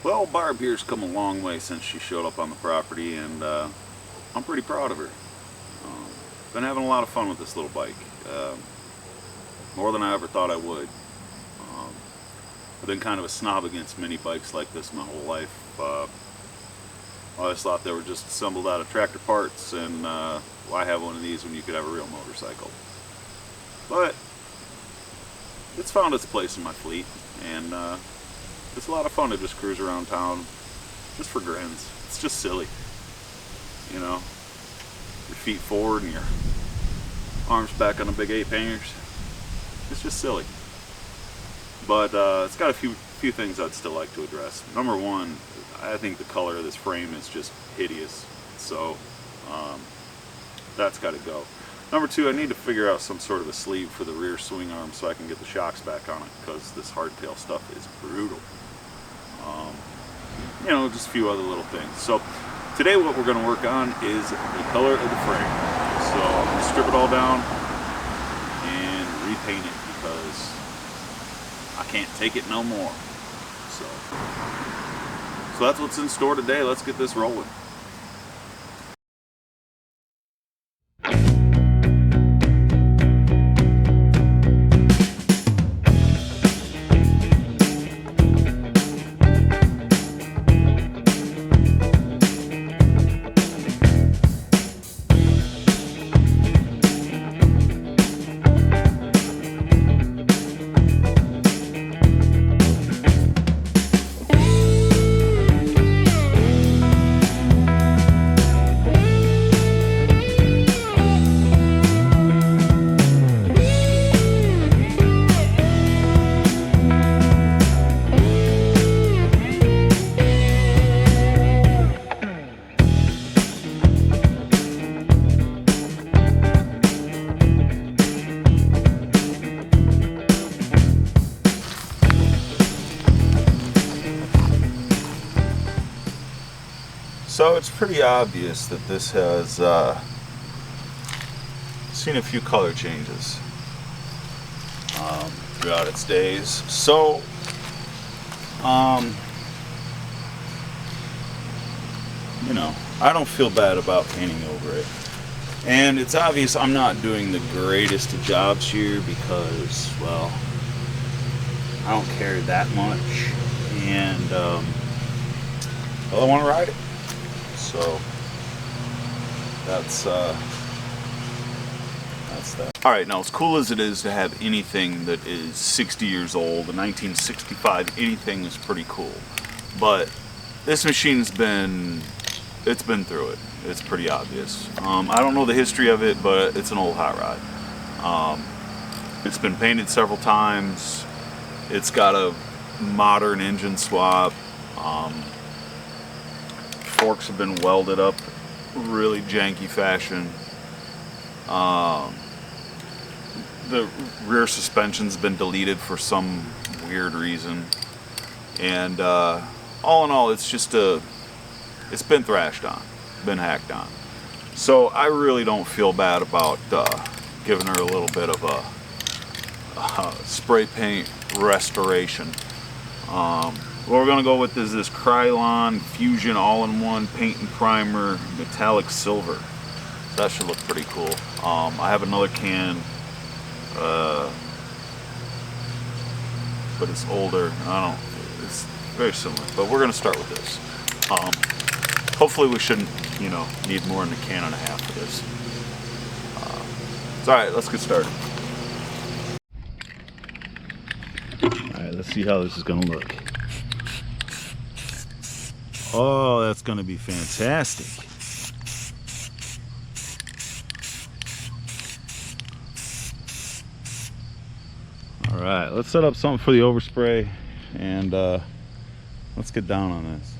Well, Barb here's come a long way since she showed up on the property, and I'm pretty proud of her. Been having a lot of fun with this little bike, more than I ever thought I would. I've been kind of a snob against mini bikes like this my whole life. I always thought they were just assembled out of tractor parts, and why have one of these when you could have a real motorcycle? But it's found its place in my fleet, and it's a lot of fun to just cruise around town just for grins. It's just silly, you know, your feet forward and your arms back on the big 8-hangers. It's just silly. But it's got a few things I'd still like to address. Number one, I think the color of this frame is just hideous, so that's got to go. Number two, I need to figure out some sort of a sleeve for the rear swing arm so I can get the shocks back on it, because this hardtail stuff is brutal. You know, just a few other little things. So today what we're going to work on is the color of the frame. So I'm going to strip it all down and repaint it because I can't take it no more. So that's what's in store today. Let's get this rolling. So it's pretty obvious that this has seen a few color changes throughout its days. So you know, I don't feel bad about painting over it. And it's obvious I'm not doing the greatest of jobs here because, well, I don't care that much, and well, I want to ride it. So that's that. All right, now as cool as it is to have anything that is 60 years old, the 1965 anything is pretty cool. But this machine's been through it. It's pretty obvious. I don't know the history of it, but it's an old hot rod. It's been painted several times. It's got a modern engine swap. Forks have been welded up really janky fashion. The rear suspension's been deleted for some weird reason, and all in all, it's been thrashed on, been hacked on. So I really don't feel bad about giving her a little bit of a spray paint restoration. What we're going to go with is this Krylon Fusion all-in-one paint and primer metallic silver. So that should look pretty cool. I have another can, but it's older. It's very similar, but we're going to start with this. Hopefully we shouldn't, you know, need more than a can and a half for this. It's alright, let's get started. Alright, let's see how this is going to look. Oh, that's going to be fantastic. All right, let's set up something for the overspray, and let's get down on this.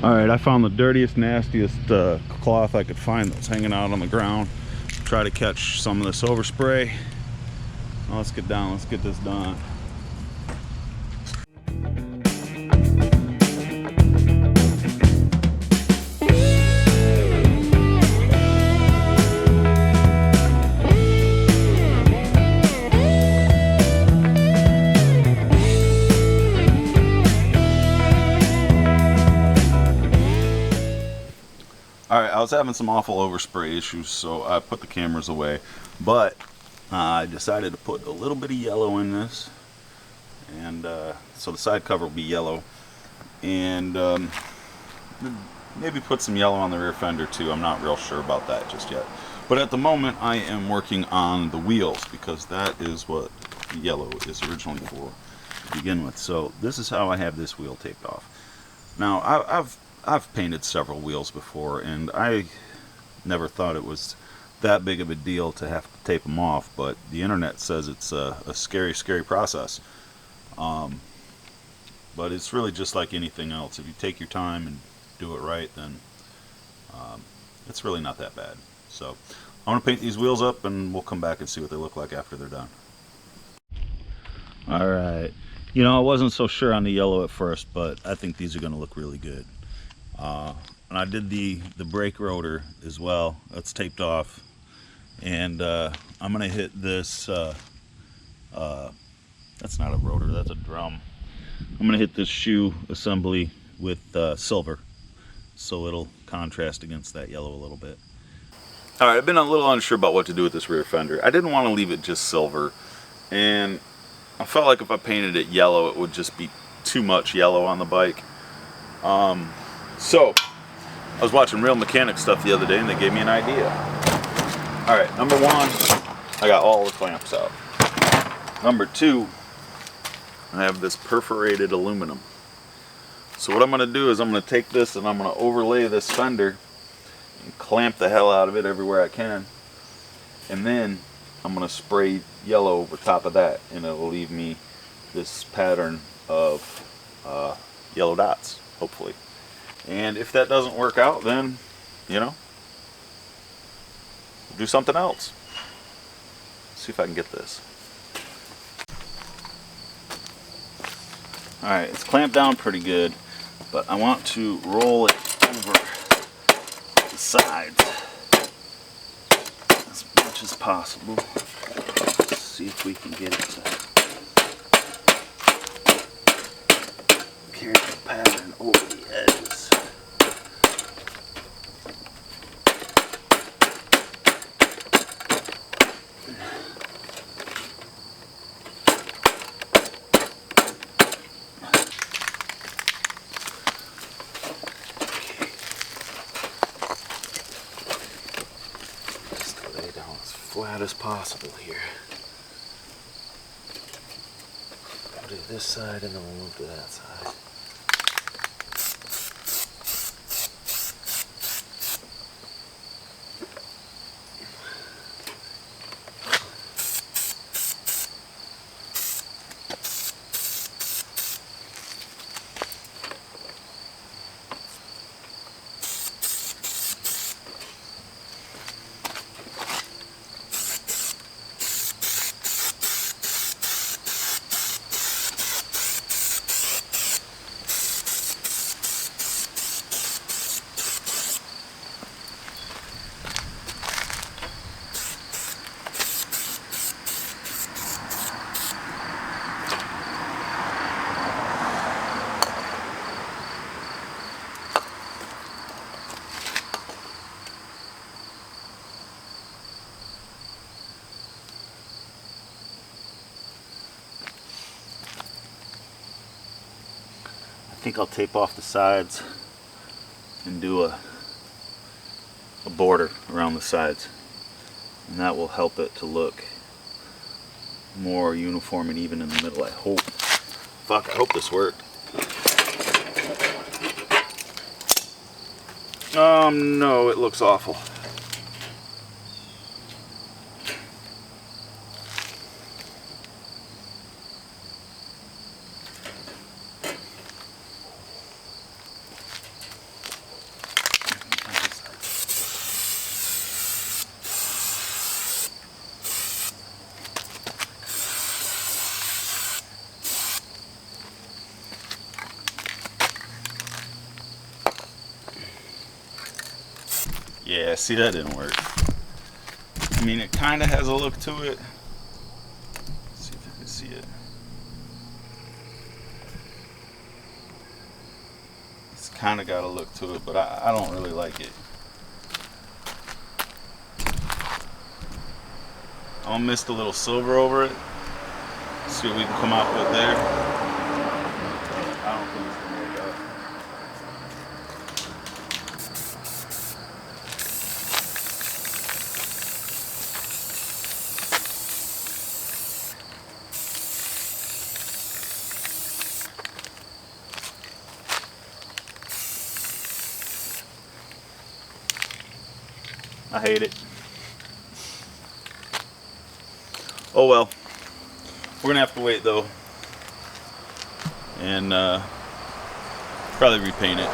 All right, I found the dirtiest, nastiest cloth I could find that was hanging out on the ground. Try to catch some of this overspray. Now let's get down, let's get this done. was having some awful overspray issues, so I put the cameras away. But I decided to put a little bit of yellow in this, and so the side cover will be yellow, and maybe put some yellow on the rear fender too. I'm not real sure about that just yet. But at the moment I am working on the wheels, because that is what the yellow is originally for to begin with. So this is how I have this wheel taped off. Now I've painted several wheels before, and I never thought it was that big of a deal to have to tape them off, but the internet says it's a scary process. But it's really just like anything else. If you take your time and do it right, then it's really not that bad. So I'm going to paint these wheels up, and we'll come back and see what they look like after they're done. Alright, you know, I wasn't so sure on the yellow at first, but I think these are going to look really good. And I did the brake rotor as well. That's taped off. And I'm going to hit this, that's not a rotor, that's a drum. I'm going to hit this shoe assembly with silver, so it'll contrast against that yellow a little bit. Alright, I've been a little unsure about what to do with this rear fender. I didn't want to leave it just silver, and I felt like if I painted it yellow, it would just be too much yellow on the bike. So I was watching Real Mechanic stuff the other day, and they gave me an idea. Alright, number one, I got all the clamps out. Number two, I have this perforated aluminum. So what I'm going to do is I'm going to take this and I'm going to overlay this fender and clamp the hell out of it everywhere I can. And then I'm going to spray yellow over top of that, and it'll leave me this pattern of yellow dots, hopefully. And if that doesn't work out, then, you know, we'll do something else. See if I can get this. Alright, it's clamped down pretty good, but I want to roll it over the sides as much as possible. Let's see if we can get it to carry the pattern over the edges. Flat as possible here. Go to this side and then we'll move to that side. I think I'll tape off the sides and do a border around the sides, and that will help it to look more uniform and even in the middle. I hope. Fuck, I hope this worked. No, it looks awful. Yeah, see, that didn't work. I mean, it kind of has a look to it. Let's see if you can see it. It's kind of got a look to it, but I don't really like it. I'll mist a little silver over it. See what we can come out with there. I don't think it's gonna work out. I hate it. Oh well. We're gonna have to wait though. And probably repaint it.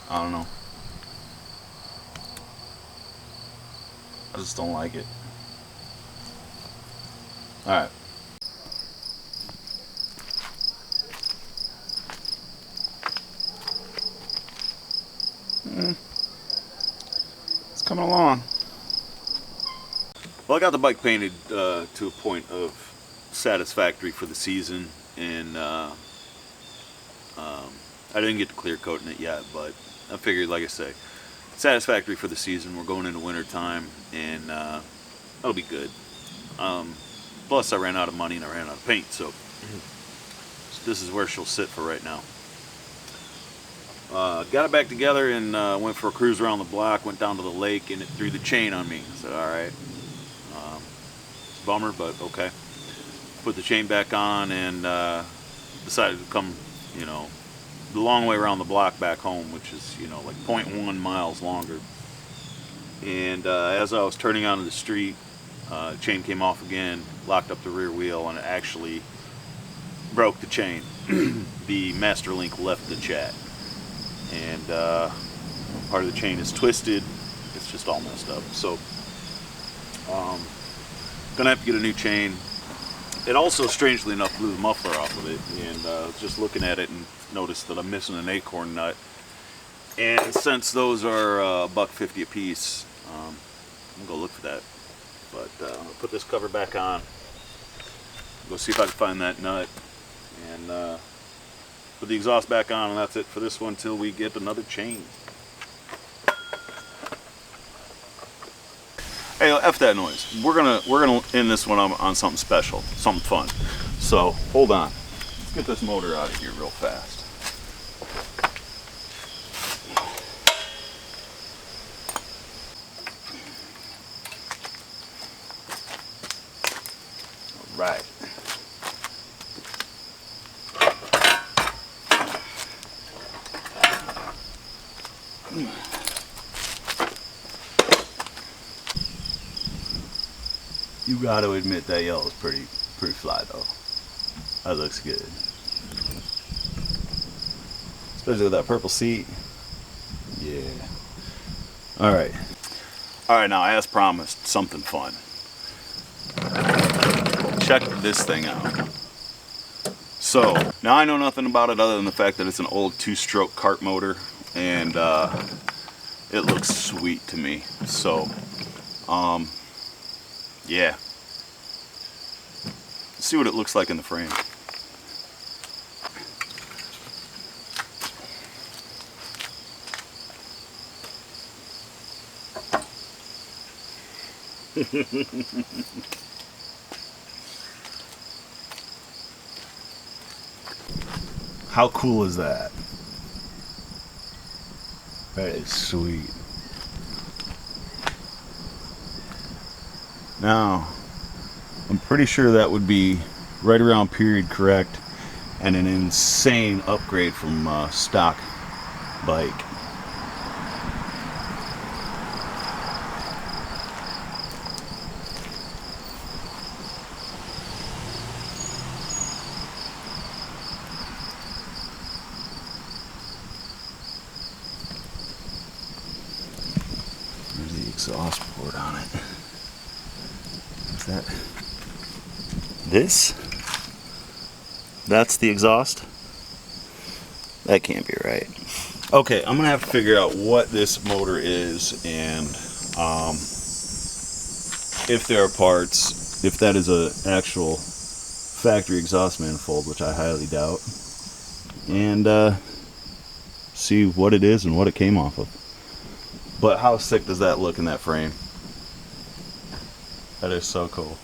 I don't know. I just don't like it. Alright. It's coming along. Well, I got the bike painted to a point of satisfactory for the season, and I didn't get to clear coating it yet, but I figured, like I say, satisfactory for the season. We're going into winter time, and that'll be good. Plus, I ran out of money and I ran out of paint, so this is where she'll sit for right now. Got it back together and went for a cruise around the block, went down to the lake, and it threw the chain on me. I said, alright, it's a bummer, but okay. Put the chain back on and decided to come, you know, the long way around the block back home, which is, you know, like 0.1 miles longer. And as I was turning onto the street, chain came off again, locked up the rear wheel, and it actually broke the chain. The master link left the chat. And part of the chain is twisted. It's just all messed up. So gonna have to get a new chain. It also, strangely enough, blew the muffler off of it, and just looking at it and noticed that I'm missing an acorn nut. And since those are $1.50 a piece, I'm gonna go look for that. But I'm gonna put this cover back on, go see if I can find that nut, and put the exhaust back on, and that's it for this one till we get another chain. Hey, F that noise. We're gonna end this one on something special, something fun. So hold on. Let's get this motor out of here real fast. All right. You got to admit that yellow is pretty fly though. That looks good, especially with that purple seat. Yeah. All right. Now, as promised, something fun. Check this thing out. So now I know nothing about it other than the fact that it's an old 2-stroke cart motor, and it looks sweet to me. So yeah. Let's see what it looks like in the frame. How cool is that? That is sweet. Now, I'm pretty sure that would be right around period correct and an insane upgrade from stock bike. There's the exhaust port on it. Is that this? That's the exhaust? That can't be right. Okay, I'm gonna have to figure out what this motor is, and if there are parts, if that is a actual factory exhaust manifold, which I highly doubt, and see what it is and what it came off of. But how sick does that look in that frame? That is so cool.